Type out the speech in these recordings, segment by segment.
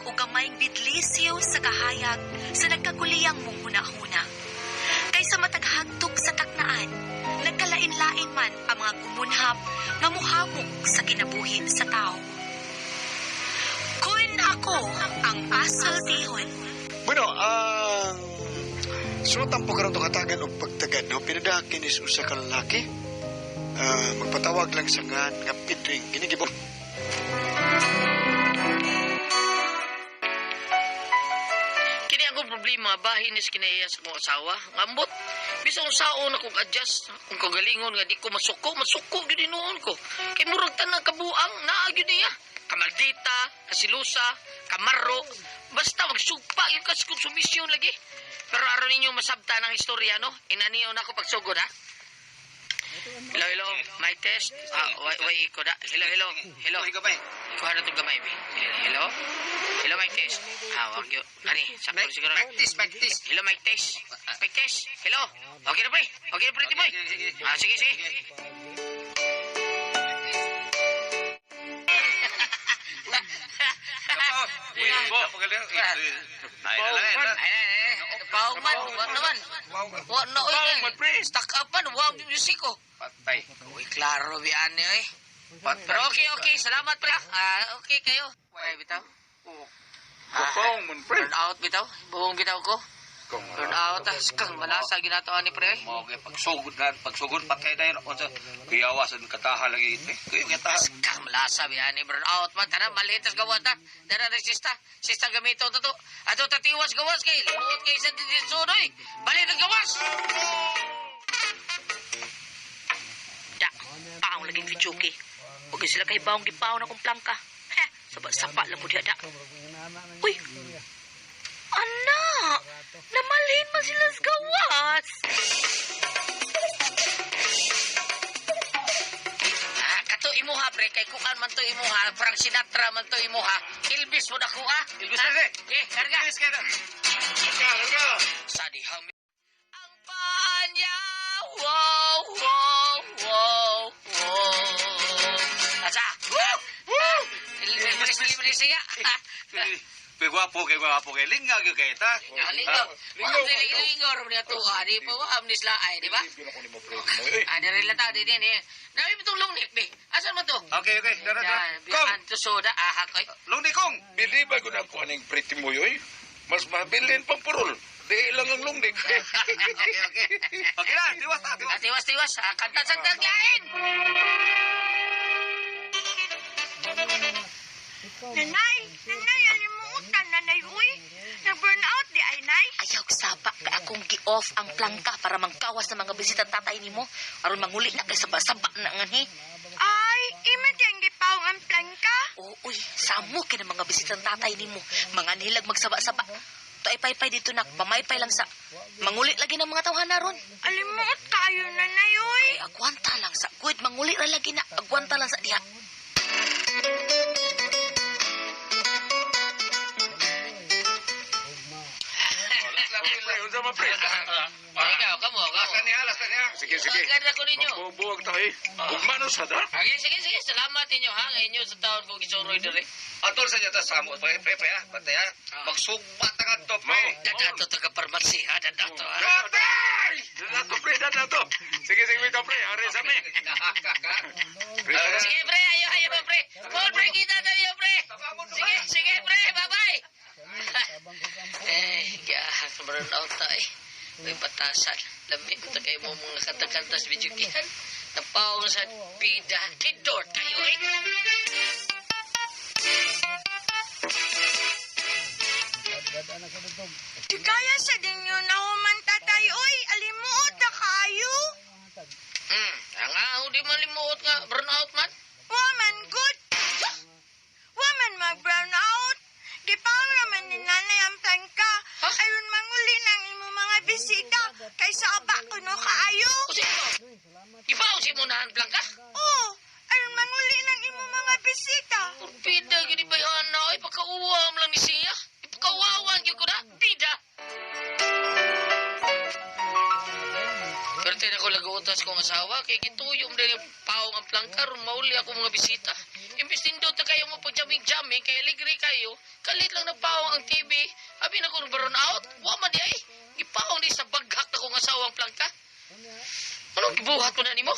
o gamayng bidlisyo sa kahayag sa nagkakuliyang mong hunahuna. Kaysa mataghagtok sa taknaan, nagkalain-lain man ang mga gumunhap nga muhamok sa kinabuhi sa tao. Kun ako ang asal tihon. Bueno, sunutan po karon to katagan og pagtagad, no? Pinadakin is usa ka lalaki. Magpatawag lang sa nga Pedring ginigibor. Kini akong problema, bahin is kinaiya sa kong asawa. Ngambot, bisang saon akong adjust. Kung kagalingon nga di ko masuko gini noon ko. Kay murag tanang kabuang, naagyo niya. Kamaldita, kasilusa, kamaro. Basta magsugpa yung konsumisyon lagi. Pero aron ninyo masabta ng istorya, no? Inaniyo na ako pagsugod, ha? Hello, mic test. Wait ko da. Hello. Kuha na itong gamay, be. Hello, mic test. Wag yun. Ani, sakto siguro. Mic test. Hello, mic test. Hello. Okay na, pre, Timoy. Sige. Pauman, wag naman. Wag na, oy. Stuck up man, wag yung musiko. Patay. Uy, klaro, biyan eh. Pero okay. Salamat, pre. Okay kayo. Ay, bitaw. Kapong man, pre. Turn out, bitaw. Buong bitaw ko. Turn out, kang malasa ginatoan ni pre. Okay, pagsugod patay na yun ako sa piyawasan kataha lagi ito. Kang malasa, biyan eh. Burn out man. Tara, malitas gawas na. Tara, resista. Sista gamito to. Ato tatiwas gawas kay. Limuot kay sa didisunoy. Balitas gawas. Paong laging fichuki. Huwag sila kay baong gipaon akong plangka. Sapa lang ko diya da. Uy! Anak! Namalhin man sila sa gawas! Kato imuha, pre. Kay kukan man to imuha. Frank Sinatra man to imuha. Ilbis mo na ko, ah. Ilbis na, Karga. Ilbis ka na. Karga. Sa diham. Ang panya! Wow! Asa? Libre siya. Kay gwapo, kay lingag yung kay ta. Linggo rin niya to. Di pa ba? Amnis laay, di ba? Ada rin lata din yan. Nabi mo itong lungnik, be. Asan mo to? Okay. Dara. Kong! Anto soda, koy. Lungnik kong! Bili ba ko na ko aning pretty mo yoy? Mas mabilin pang purol. Di lang ang lungdig. Okay na, tiwas. Tiwas. Kanta sa taglain. Nanay, alimutan, nanay, uy. Nag-burn out di ay, nay. Ayaw sabak ka akong gi-off ang plangka para mangkawas sa mga bisita tatay nimo. Aron manguli na kay saba-saba na ngani. Ay, iman yung gipawang ang plangka. Uy, samo kay mga bisita tatay nimo. Mga nilag magsaba-saba. Paypay dito nak, pamaypay lang sa manguli lagi ng mga tawhan naron. Alimuot kayo, nanay, uy. Ay, agwanta lang sa kuit, manguli ra lagi na, agwanta lang sa diha. Unsa man pre? Ikaw, kamo. Last niya. Sige. Maganda ko ninyo. Magbubuwag tayo. Ug manos ha da? Sige. Salamat ninyo, ha. Ngayon sa taon ko gisuroy dire. Atol sa niya ta samo, pre, ha. Patay, ha. Magsugbat na to, pre. Dadato to ka parmasi, ha. Dadato, ha. Patay! Dadato. Sige, bitaw pre. Are sa me. Sige, pre. Ayaw, pre. Full pre, kita tayo, pre. Sige, pre. Bye-bye. Burn out tayo. May patasan. Lamig ko kayo mo mga kanta-kantas bidyukihan. Napaw sa pida. Tidor kayo, eh. Di kaya sa dinyo na human, tatay, uy. Alimuot na kayo. Ang di malimuot nga. Burn out man. Woman, good. Woman, mag-brown out. Gipawang naman ni nanay ang plangka. Ayun manguli ng imo mga bisita. Kaysa aba ko no kaayo. Ipaw si Munahan Blanca. Oo. Ayun manguli ng imo mga bisita. Pida, gini ba yan na? Ipakauwam lang ni siya. Ipakawawan yung ko na. Pida. Pero tinako lago butas kong asawa kay gituyom din yung paong ang plangka ron mauli ako mga bisita. Imbis nindot na kayo mo pagjaming-jaming kay aligri kayo, kalit lang na paong ang TV. Abi na ko baron out, wa man di ay. Ipaong di sa baghak na kong asawang plangka. Anong gibuhat ko na nimo?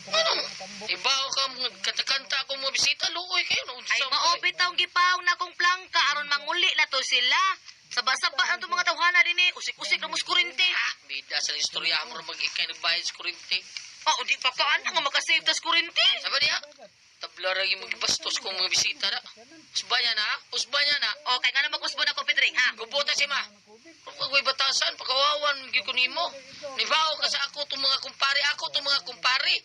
Anong? Ibaw ka mga kanta-kanta akong mga bisita, luoy kayo. Ay maobit taong gipaw na kong plangka aron manguli na to sila. Saba-saba na to mga tawhana din eh. Usik-usik na mus kurente. Ha? Bida sa istorya mo rin mag-ikay nagbayad sa kurente. Oh, di pa kaan nga makasave tas kurente. Sabi niya, tabla rin yung magbastos kong mga bisita na. Usbanya na, ha? Usbanya na. Okay nga na mag-usbo na ko, Pedring, ha? Gubuta si ma. Kung ako'y batasan, pakawawan, hindi ko nimo. Nibaw ka sa ako itong mga kumpare. Ako itong mga kumpare.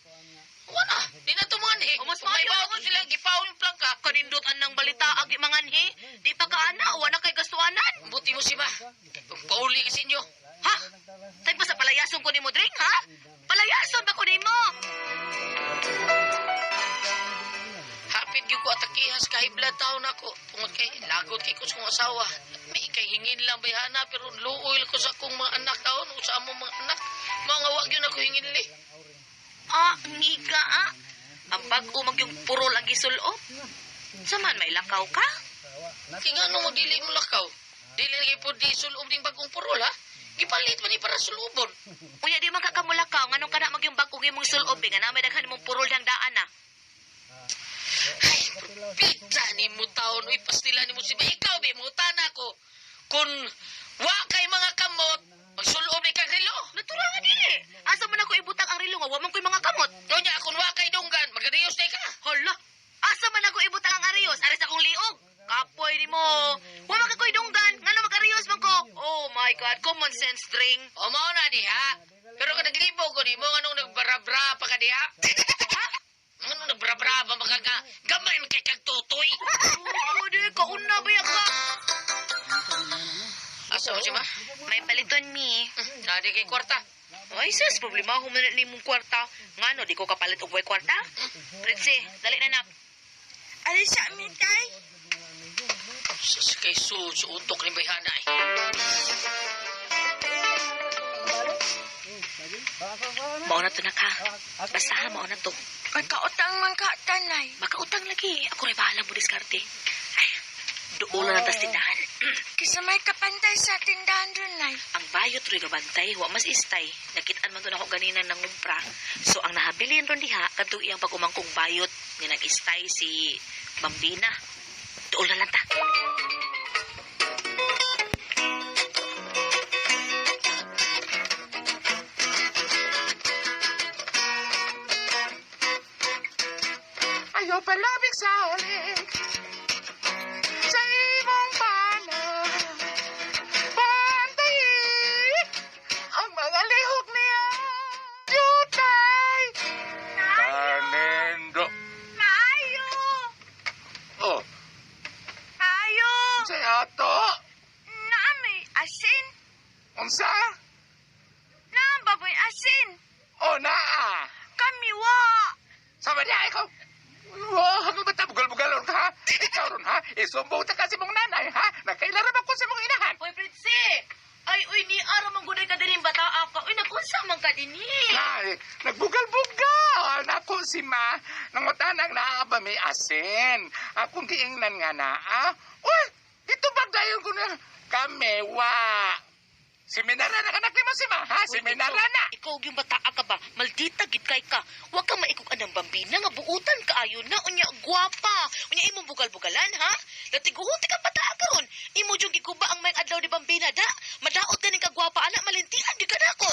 Wala, di na ito mga nihi. Mas Kung may maayo bawa ko sila, gipaw yung plangka. Kanindutan ng balita agi manganhi. Di pa kaana, wala kay gastuanan. Buti mo si ma. Pauli kasi inyo. Ha? Tay pa sa palayason ko ni mo, Dring, ha? Palayason ba ko ni mo? Hapit yung ko atakihas kahit blood taon ako. Tungod kay lagot kay ko sa kong asawa. May ikay hingin lang bayhana pero luoy ko sa akong mga anak taon. Sa among mga anak. Mga wag yun ako hingin li. Ah, ngiga, ah. Ang pag-umag yung puro lagi sulop. Saman, may lakaw ka? Kaya nga nung dili mo lakaw. Dili lagi po di sulub ding bagong purol ha. Gipalit man ni para sulubon. Uya, di man kakamulakaw. Nganong ka na mag yung bagong imong sulop. Nga na may daghan mong purol ng daan, ah. Ay, pizza ni mo taon. Uy, pastila ni mo si ikaw, be, mutana ko. Kung wa kay mga kamot, magsulob ni kang relo. Natural nga dili. Asa man ako ibutang ang rilo nga, wa man ko'y mga kamot. Donya, kung wa kay dunggan, magadiyos na ka. Hala, asa man ako ibutang ang arios, aris akong liog. Kapoy ni mo. Wa man ka ko'y dunggan, nga na mag-arios man ko. Oh my God, common sense, Dring. O mao na diha. Pero kung naglibo ko ni mo, anong nagbarabra pa ka diha? Ha? Anong nagbarabra pa magaga? Gamay man kay kang tutoy. Oh, di, kauna ba yan ka? Asa mo si ma? May paliton, mi. Nadi kay kwarta. Ay, sus, problema ako man ni mong kwarta. Nga no, di ko kapalit og way kwarta. Pritsi, dali na nak. Alis sa amin, tay. Sus kay suutok ni bayhanay. Mao na to na ka. Basta ha, mao na to. Magkautang man ka, tanay. Makautang lagi. Ako rin bahala mo diskarte. Ay, doon na tas tindahan. Kisa may kapantay sa tindahan dun, nay. Ang bayot rin gabantay, wa mas istay. Nakitaan man to na ako ganina ng umpra. So, ang nahabilin ron diha, kanto iyang pag-umangkong bayot ni nag-istay si Bambina. Doon na lang ta. Ayaw palabig sa ulit sa imong pana. Pantayin ang mga lihok niya. Jutay! Kanendo. Maayo! Oh, Maayo! sa ato. Naamay asin. Unsa? Naambaboy asin. Oh, naa. Kami wa. Sama niya ikaw. Wow, hanggang bata bugal-bugalon ka, ha? Ikaw ron, ha? Isumbong ta kasi mong nanay, ha? Nakailarap ako sa mong inahan. Uy, Pritsi! Ay, uy, ni Ara mangguday ka din bata ka. Uy, nakunsa man ka din Ay, nagbugal-bugal. Ako si Ma, nangutanang naa ba may asin. Akong giingnan nga naa. Uy, ito bagdayon ko na. Kamewa. Si Minara na anak ni mo si Ma, ha? Si Minara na. Ikaw yung bata ka ba? Maldita gid kay ka. Huwag kang maikog anang Bambina nga buutan ka ayo na unya gwapa. Unya imong bugal-bugalan ha? Latiguhon ka bata ka ron. Imo jud gikuba ang may adlaw ni Bambina da. Madaot ka ning kagwapa ana malintihan gid ka nako.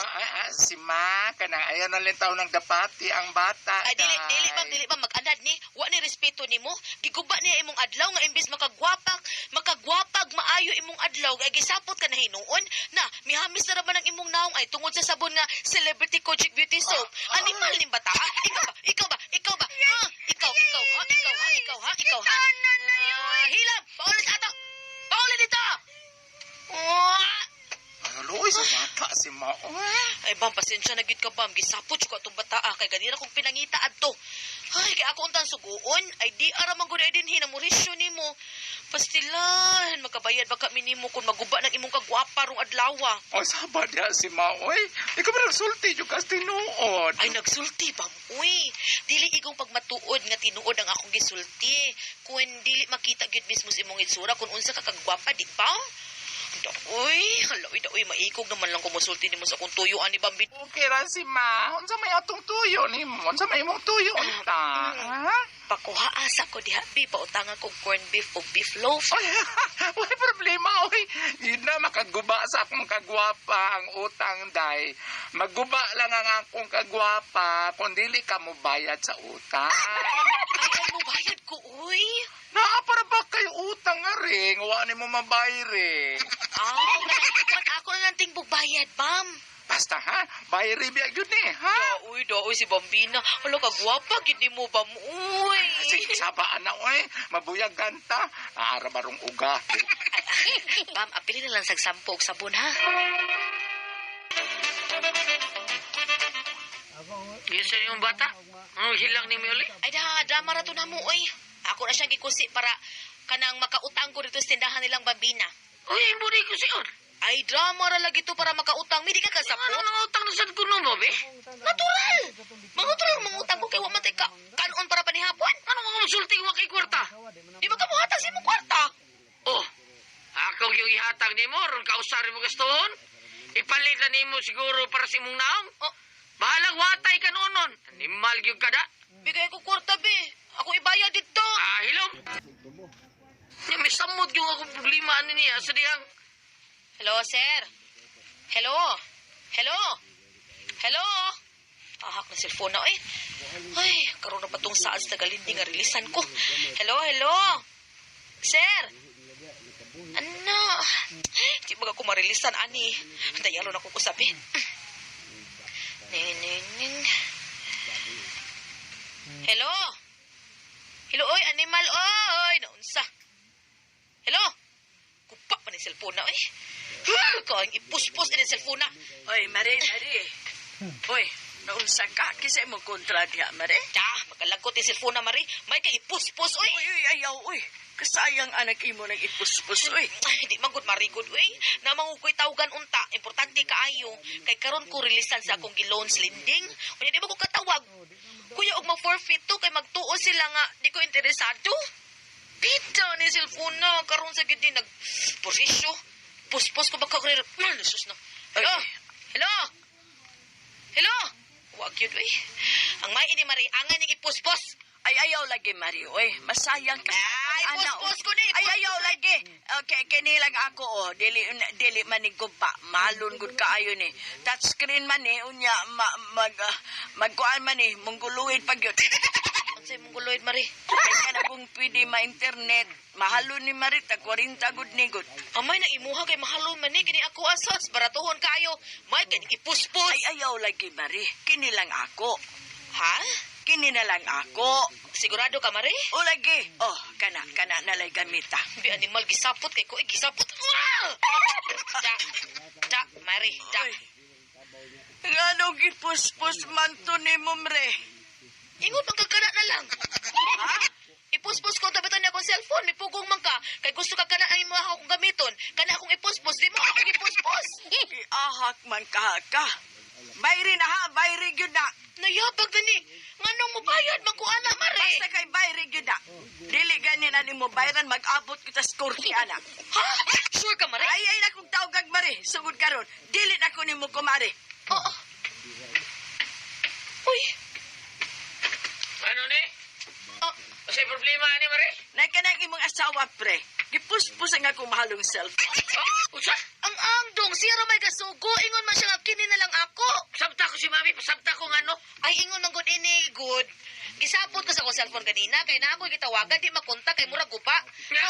Si Ma, kanang ayaw na lintaw ng dapati ang bata. Ay dili ba mag-anad ni? Wa ni respeto nimo. Giguba niya imong adlaw nga imbes makagwapag maayo imong adlaw ay gisapot ka na hinuon na mihamis na raman ang imong naong ay tungod sa sabon nga Celebrity Kojic Beauty Soap. Animal ning bata. Ha? Ikaw ba? Ha? Ikaw ha? Hilab! Paulit ato! Paulit dito! Ano, Lois, bata si Ma. Ay, Bam, pasensya na gid ka, Bam. Gisapot ko itong bata, kay ganina kong pinangita adto. Ay, kay ako untang suguon. Ay, di aramang gud ay dinhi na morisyo nimo. Pastilan, makabayad ba kami nimo kung maguba ng imong kagwapa rong adlawa? O sabad ya si Maoy. Ikaw ba nagsulti yung kas tinuod? Ay, nagsulti pa mo, uy. Dili igong pagmatuod nga tinuod ang akong gisulti. Kung dili makita gyud mismo sa imong itsura kung unsa ka kagwapa, di ba? Uy, uy, maikog naman lang kumusulti nimo sa akong tuyo, ani Bambin. Okay ra si Ma. Unsa may atong tuyo ni mo? Unsa may imong tuyo unta? Ha? Pakuha asa ko diha, bi, pautangan kong corned beef o beef loaf. Ay, wala problema, oy. Yun na, makaguba sa akong kagwapa ang utang, day. Magguba lang ang akong kagwapa kung dili ka mo bayad sa utang. Ay, mo bayad ko, uy. Para ba kay utang nga rin? Wala mo mabayri. Ba't ako na lang tingbog bayad, Bam? Basta ha, bayri biya yun eh, ha? Uy, si Bambina. Hala, kagwapa, gini mo, Bam, uy. Sige, sabaan na, oy. Mabuyag ganta. Arabarong uga. Bam, apili na lang sa sampo og sabon, ha? Yes, sir, yung bata? Ang hilang ni Mioli? Ay, drama ra to na mo, uy. Ako na siyang gikusi para kanang makautang ko dito sa tindahan nilang Bambina. Uy, hindi ko siyon. Ay, drama ra lagi to para makautang. Hindi ka kasapot. Ano nang utang na sa kuno mo, be? Natural! Mangutang mangutang ko kay wa man tay ka kanon para panihapon. Ano nga masulti wa kay kwarta? Di ba ka muhatag sa imong kwarta? Oh, ako yung ihatag ni mo, ron kausari mo gaston. Ipalit na ni mo siguro para sa imong naong. Oh, Bahalang watay ka noonon. Animal yung kada. bigay ko kwarta, be. Ako ibayad dito. Hilom. May samot yung akong problema ano niya sa diyang. Hello, sir. Hello. Hello. Hello. Ahak na cellphone na, eh. Ay, karoon na pa tong saas na galindi nga rilisan ko. Hello. Sir. Ano? Di ba ako marilisan, ani? Dayalo na ko kusapin. Ning. Hello. Hello, oy, animal, oy. Naunsa. Hello. Kupa pa ni cellphone na, eh. Kaang ipuspos ni cellphone na. Oy, Mari. Oy, naunsa ka? Kisa mo kontra diha, Mari? Magkalagot ni cellphone na, Mari. May kay ipuspos, oy. Uy, ayaw, uy. Kasayang anak imo nang ipuspos, uy. Ay, di man gud marigod, oy. Namang ko'y tawgan unta. Importante kaayo. Kay karon ko rilisan sa akong gi-loans lending. Unya, di ba ko katawag? Kuya, og mag-forfeit to, kay magtuo sila nga, di ko interesado. Pita ni cellphone na, karon sa gidi, nag-posisyo. Puspos ko baka kurir. Sus na. Hello? Hello? Hello? Wag yun, eh. Ang may ini, Mari, angan yung ipuspos. Ay, ayaw lagi, Mari, uy. Masayang ka. Ay, puspos ko ni. Ay, ayaw lagi. Okay, kinilang ako, oh. Dili manigog pa. Malun gud kaayo ni. Touchscreen man ni, unya, magkuan man ni, mungguluid pag yun. Ang sa'yo mong guloid, Mari. Ay, kanagong pwede ma-internet. Mahalo ni Mari, tag 40 gud ni gud. Amay na imuha kay mahalon man ni. Kini ako asas, baratuhon kayo. May kani ipuspos. Ay, ayaw lagi, Mari. Kinilang ako. Ha? Kini na lang ako. Sigurado ka, Mari? O lagi. Oh, kana nalay gamita. Bi animal gisapot kay ko, gisapot. Da, Mari, da. Nga nung gipuspos man to ni Mumre. Ingon magkakana na lang. Ha? Ipuspos ko tabitan niya akong cellphone, may pugong man ka. Kay gusto ka kana ay mo akong gamiton. Kana akong ipuspos, di mo akong ipuspos. Iahak man ka. Bayri na ha, bayri gyud na. Nayabag gani. Nganong mo bayad man ko ana, Mari? Basta kay bayri gyud na. Dili gani na nimo bayran mag-abot kita sa korte anak. Ha? Sure ka, Mari? Ay na kong tawag Mari, sugod karon. Dili na ko nimo kumari. Oo. Uy. Ano ni? Oh, Kasi problema ni Mare? Na kanang imong asawa pre. Gipuspos ang akong mahalong cellphone. Usa? ang angdong, sira may kasugo. Ingon man siya nga, kini na lang ako. Sabta ko si Mami, pasabta ko nga no. Ay, ingon man good ini, good. Gisapot ko sa akong cellphone kanina, kay na ako gitawagan, di makontak, kay murag gupa.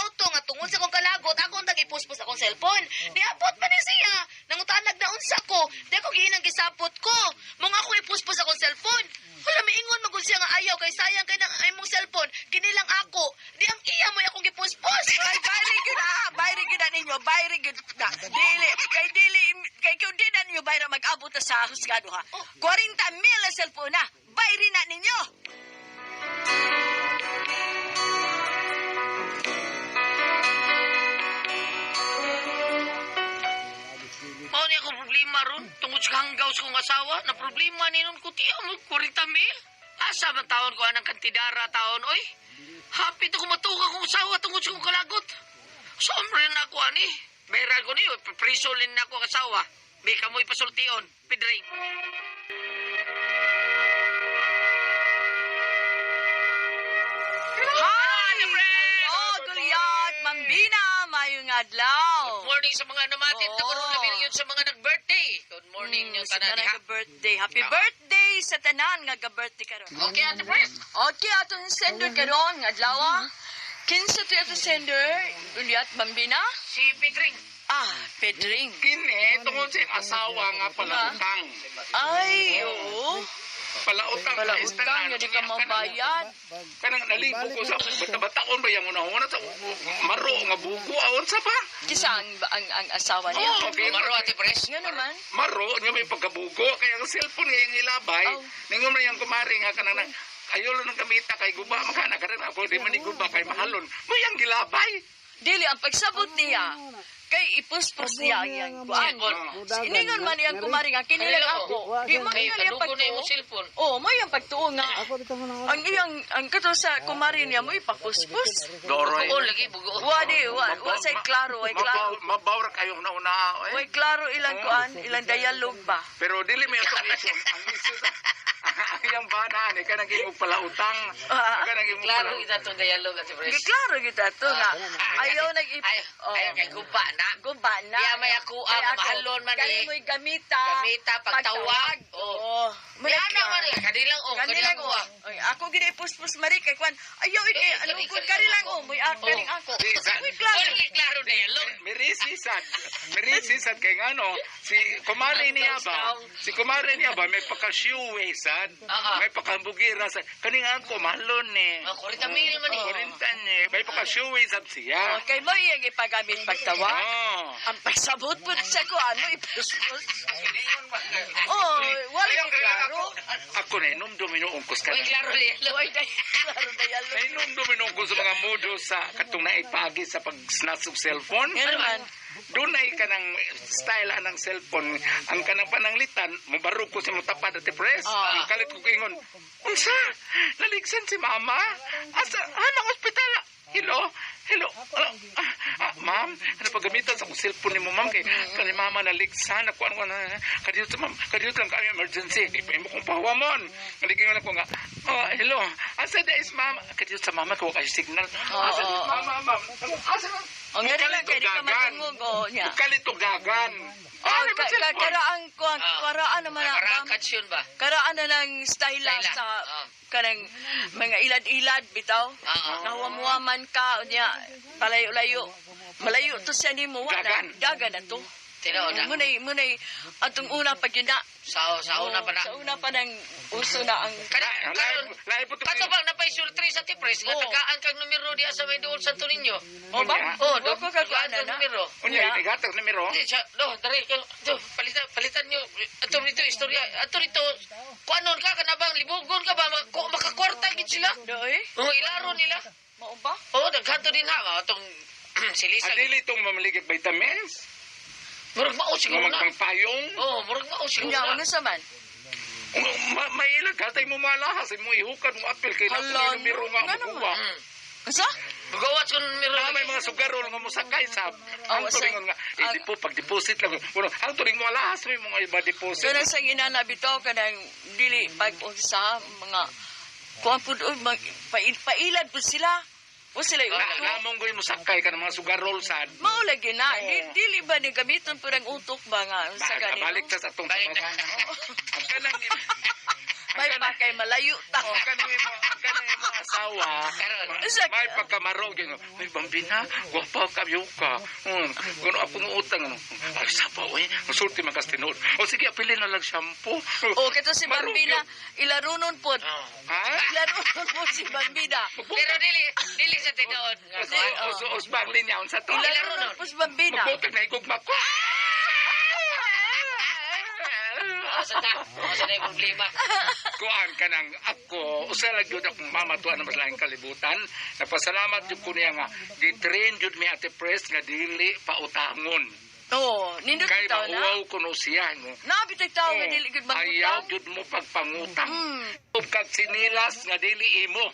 Auto nga, tungod sa akong kalagot, ako ang ipuspos akong cellphone. Niabot pa ni siya. Nangutanag na unsa ko. Di ako gihinang gisapot ko. Mga ako ipuspos akong cellphone. Wala, may ingon magud siya nga ayaw, kay sayang kay nang imong cellphone. Kinilang ako. Di ang iya mo akong gipuspos. Ay, bayri gyud na, bayri gyud na ninyo, bayri gyud na. Dili, kay kung di na ninyo bayra mag-abot na sa husgado ha. 40,000 na cellphone na, bayri na ninyo. hanggaw sa kong asawa na problema ninon ko tiya mo 40 mil. Asa man taon ko anang kantidara taon oy. Happy to kumatuga kong asawa tungod sa kong kalagot. Sombre na ako ani. Bayran ko niyo, prisolin na ako ang asawa. May kamoy pasultion, pidring. Hi! Oh, Gulyat, Mambina, mayong adlaw. Good morning sa mga namatin. Oo. Karoon na yun sa mga nag-birthday. Good morning yung Sa tanan tanan diha. nga birthday. Happy birthday sa tanan nga ga-birthday karon. Okay, Ate Pres. Okay, atong sender karon nga adlaw. Kinsa to atong sender? Gulyat, Mambina? Si Pidring. Pedring. Kini, tungkol sa asawa nga palautang. Ay, oo. Palautang na Palautang, istanan. hindi ka mabayad. Kanang naligo ko sa bata-bataon ba yung una sa maro nga buko aon sa pa. Kisa ang asawa niya. Oh, okay. Maro, Ate Pres. Nga naman. Maro niya may pagkabugo kaya ang cellphone nga yung ilabay. Oh. Ningon na yung kumari nga kanang ayaw lang ng kamita kay guba makana ka rin ako di man ni guba kay mahalon. Mo yang gilabay. Dili, ang pagsabot niya, kay ipuspos niya yang kuan. Iningon man niyang kumari nga, kinilang ako. Di mo Ay, nga niyang kadugo na yung pagtuo. cellphone. Oo, mo yung pagtuo nga. Ang kato sa kumari niya, mo ipapuspos. Doroy. Oo, lagi bugo. Wa say klaro, way klaro. Mabawra kayong nauna. Way klaro ilang kuan, ilang dialog ba. Pero dili may itong issue. Ang issue sa ang bana ni kanang imong palautang. Kanang imong Klaro palautang. kita itong dialogue, Ate Pres. Di klaro kita to nga. Ayaw Ayaw kay guba na. Gumba na. Diya may ako, mahalon man Kaya eh. mo'y gamita. Gamita, pagtawag. Oo. Kaya naman eh, kanilang o, Kanilang kanilang o. o. Ay, ako gini puspus mari kay kwan. Ayaw ike anugod kanilang o. Mo'y kaning ako. Mo'y klaro. Ay, klaro dialogue. Mirisi sad kay ngano si kumare niya ba? Si kumare niya ba may paka-shoe sad. May paka-bugira sad. Kaning ako mahalon ni. Ang 40 mil man eh. Kurintan ni. May paka-shoe sad siya. Okay, mo yung ipagamit pagtawa. Oh. Ang pasabot po sa kuan mo ipuspus. Oh, wala yung klaro. Ako na inom dominong kus ka. Ay, klaro dialogue. Wala klaro dialog. Nainom dominong ko sa mga modo sa katong naipagi sa pag-snatch og cellphone. Yan naman. Doon ay kanang style ng cellphone. Ang kanang pananglitan, mubarog ko sa mutapad at press. Ang kalit ko ingon, unsa? Naligsan si mama? Asa? Anong ospital? Hello? Ma'am, ano paggamitan sa cellphone ni mo, ma'am? Kay kani mama naligsan. Ako kadiyot ma'am. Kadiyot lang kami emergency. Di pa mo kong pahawamon. Naligin ko nga, hello. Asa da is mama? Kadiyot sa mama ko kayo signal. Asa mama? Asa Ang nga lang kay di ka matungog niya. Kalito gagan. Oh, karaan ko, karaan naman ang Karakatsyon ba? karaan na ng style Styla. sa kanang mga ilad-ilad bitaw. Nahuwamuaman ka niya palayo-layo. Malayo to sa nimo wa na dagan na to. Tinood na. Munay atong una pag yun na. Sa una pa na. Sa una pa nang uso na ang Karon, Lahi po kato bang napaisultri sa tipres nga tagaan kang numero diya sa may dool Santo Niño? O ba? Oh, Wa ko kakuan ang na. numero. Unya, igatag numero. Di siya, dari kayo, palitan nyo, ato nito istorya, ato nito, kuanon ka, kanabang libugon ka ba, makakwarta gid sila? Doy, Ilaro nila. mao ba? Oo, naghanto din ha, atong silisa. Adili itong mamaligid vitamins. Murag mao siguro na. Magpangpayong. Oo, murag mao siguro Unya na. ano sa man? May ilag, katay mo malahas. Mo ihukan mo apel kay Hala, nato yung numero nga nga makuha. Unsa? Magawat ko numero. May mga sugarol nga mo sakay sa ang sa- tulingon nga po pag-deposit lang. Ang tuling mo alahas mo yung mga iba deposit. So na sa inana bitaw kanang dili pag sa mga kuan pud pailad pud sila. O sila yung Namong ko mo sakay ka ng mga sugarol sad. mao lagi na. Dili ba ni gamiton pud ang utok ba nga sa ganito? Balik sa atong Balik na. Ang kanang May pa kay malayo ta. kanang mo asawa. May pagkamarog yun. May bambina, gwapa ka, ka. Kung akong utang, ay sabaw eh. Masulti man kas tinood. O sige, apilin na lang shampoo. O kito si Bambina ilarunon pod. Ha? Ilarunon po si Bambina. Pero dili sa tinood. Usbang linya, unsa to? Ilarunon po si Bambina. Magbutag na igugma ko. Asa na yung problema. Kuan ka nang ako, usalag yun akong mamatuan na maslaing kalibutan. Napasalamat yun ko niya nga, gitrain yun mi ate press nga dili pautangon. Oo, nindot Kay bitaw na. mauwaw ko no siya. No? Nabitay tao nga Oh, dili gud ayaw mangutang. jud mo pagpangutang. Mm. Kag sinilas nga dili imo.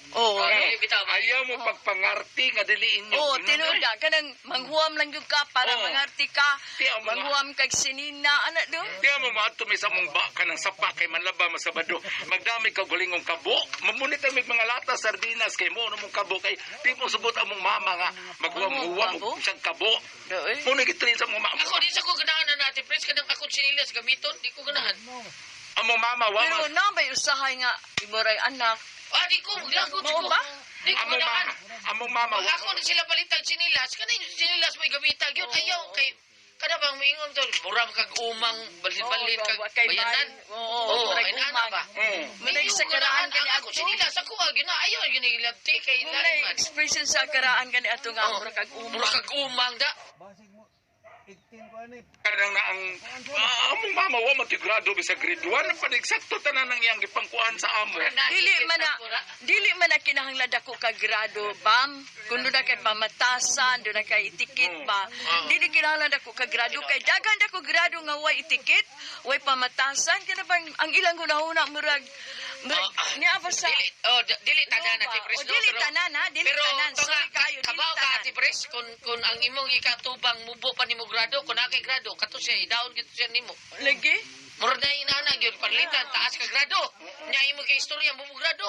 Oo. Ay, bitaw, Ayaw mo pagpangarti nga dili inyo. Oo, tinuda kanang manghuam lang jud ka para Oo. mangarti ka. Tiyaw mo nga. Manghuam kag sinina ana do. Tiya mo maato may sa mong ba ka ng sapa kay manlaba masabado. Magdami ka gulingong kabo. Mamunit ang mga lata sardinas kay mo mong kabo kay di mo subot ang mong mama nga maghuam-huam Kabo? og siyang kabo. Doy. Mo nagitrin sa mong mama. Ako, di sa ko ganahan na natin, Pres. Kadang ako sinilas gamiton, di ko ganahan. Ang mong mama wa Pero man. na may usahay nga imuray anak. Ah, di ko, maglagot Mao ko. ba? Di ko Ang mong ganahan. mama, ang mong mama wa. Ako na sila palitag sinilas, kanay yung sinilas may gamitag yun. Ayaw, kay, kada bang maingon to, murang kag umang, balit-balit kag kay bayanan. Oo, ay nana ba? Munay sa karaan kani ako sinilas, ako yun na, ayaw, yun ay labti kay Munay Lariman. expression sa karaan kani ato nga Oo. mura kag Murang umang. kag umang da. Kanang na ang among mama wa matigrado bisag grade 1 panigsakto tanan nang iyang gipangkuan sa amo. Dili man na kinahanglan dako ka grado bam kun do na kay pamatasan do na kay itikit ba dili kinahanglan dako ka grado kay daghan dako grado nga way itikit way pamatasan kana bang ang ilang hunahuna murag niya ba sa Dili tanan na, Ate Pres. o dili tanan ha dili Pero tanan ito nga, sorry kayo dili kabaw ka, tanan Ate Pres, kung ang imong ikatubang mubo pa nimo grado, kung nakay grado, kato siya, idaon gito siya nimo. lagi Mura na inana, yun, panlitan, taas ka grado. Nya imo kay istorya, mo grado.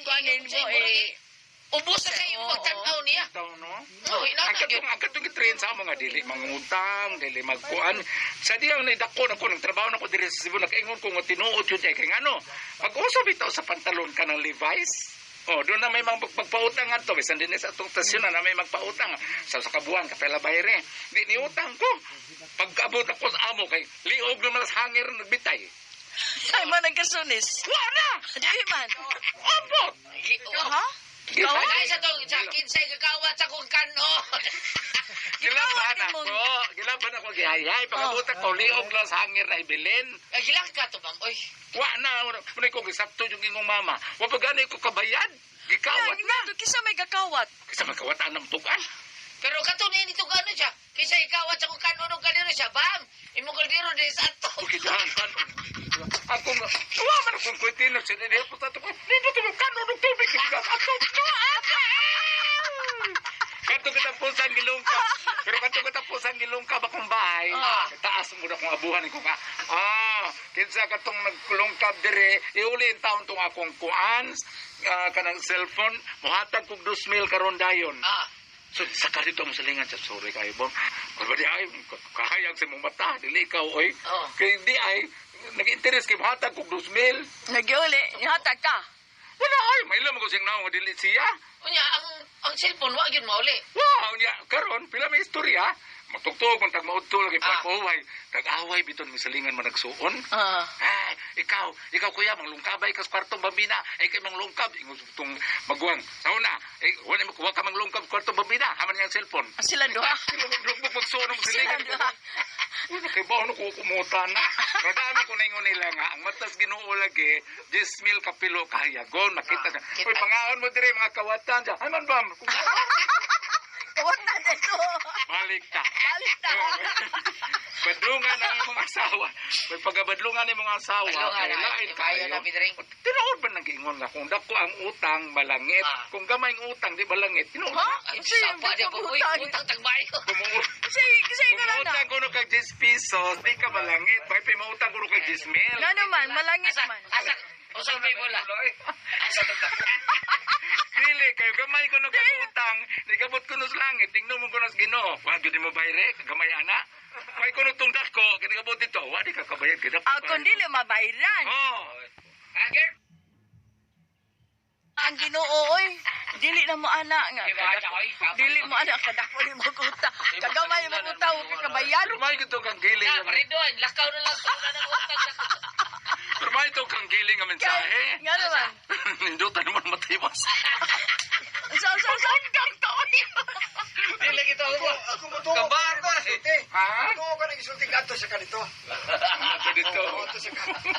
kuanin mo Ubus na kayo magtanaw niya. Daw no. Oh, inana, yun. Ang katong train sa mga dili mangutang, dili magkuan. Sa diyang naidako na ko ng trabaho na ko diri sa Cebu nakaingon ko nga tinuod yun kay ngano. Pag-uso bitaw sa pantalon ka ng Levi's. Oh, doon na may magpautang ato, bisan din sa atong tasyon na may magpautang sa kabuan kapela bayre. Di ni utang ko. Pagkaabot ako sa amo kay liog naman sa hangir nagbitay. ay man ang kasunis Wala! dili man Abot! ha Ay, sa to, sa kinsay kakawat sa kong kanon. Gilaban Gikawat ako. mo. Gilaban ako gihayay. Pagkabutan ko liog lang sa hangir na ibilin. Ay, gilang ka to, bang, oy. Wa na, muna ko gisapto yung ingong mama. Wa pa gani ko kabayad. Gikawat na. kisa may gakawat Kasi magkawatan ng tukan. Pero kato niya nito gano'n siya. Kisa ikawat sa kong kanon, kanino siya, bam. Imo kaldero din sa ato. Kidahan kan. Ako nga, wa man akong kuitinag sa nila. Puta to ko, nito to kanon ng tubig. Kidahan ato. Kanto kita pusang gilungka. Pero kanto kita pusang gilungka bakong bahay. Taas mo na kong abuhan ko ka. Kinsa katong nagkulungkab dire, iuli ang taon tong akong kuan, kanang cellphone, muhatag kog 2,000 karon dayon. So, saka dito mo salingan sa sorry kayo, Bong. Kaya di ay, kahayag sa mong mata, dili ikaw, oy. Kaya di ay, nag-interest kay muhatag kog 2,000. Nagyuli, nihatag ka. Wala ay, may ilang ko siyang naong dili siya. Unya, ang cellphone, wag yun mauli. Wow, niya, karon pila may istorya. Magtugtog, kung tagmaudtol, kay pagpahuway. Nag-away, biton, may salingan man nagsuon. Ay, ikaw kuya, manglungkabay ka sa kwartong bambina. Ay, kay manglungkab, ingon itong magwang. Sauna, wala ka manglungkab sa kwartong bambina. Haman niya ang cellphone. Sila duha. Magsuon ng salingan. Kay baon ko kumuta na. Kadami ko na ingon nila nga, ang matas ginoo lagi, 10,000 kapilo kahayagon. Makita ka. Uy, pangaon mo dire mga kawatan dyan. Ay man bam. Kawatan ito. Balik ta. Balik ta. Badlungan ang imong asawa. May pagabadlungan ang imong asawa. Badlungan na, lain ibayo na, Pidring. Tinuod ba nang giingon nga kung dako ang utang balangit. Kung gamay ang utang di balangit. Tinuod. Ay, sapa niya po, uy, utang tagbayo. Kasi nga na. Kumuutang ko no kag 10 pesos, di ka balangit. Bakit mautang ko no kag 10 mil? Nga naman, malangit man. Usang may bola. Dili kayo gamay ko no kag utang, nigabot ko no sa langit, tingnan mo ko no sa Ginoo. Wa gyud mo bayre, gamay ana. May kuno tong dako, kinigabot dito, wa di ka kabayad kita. Kung dili mabayran. Oh. Agir? Ang Ginoo oy, dili na mo ana nga. Dili mo ana kadako ni mo kuta. Kagamay mo kuta o kabayan. May gito kang giling. Ya, paridoy, lakaw na lang ko na ng utang. Pero may ito kang giling nga mensahe. Nga naman. Nindutan naman matiwas. Sa kang taon. Dili kita ako. Ako mo to. Kabahan ko. Sulti. Ha? Ako ka nag-isulti ka sa kanito. Ano dito? Ato sa kanito.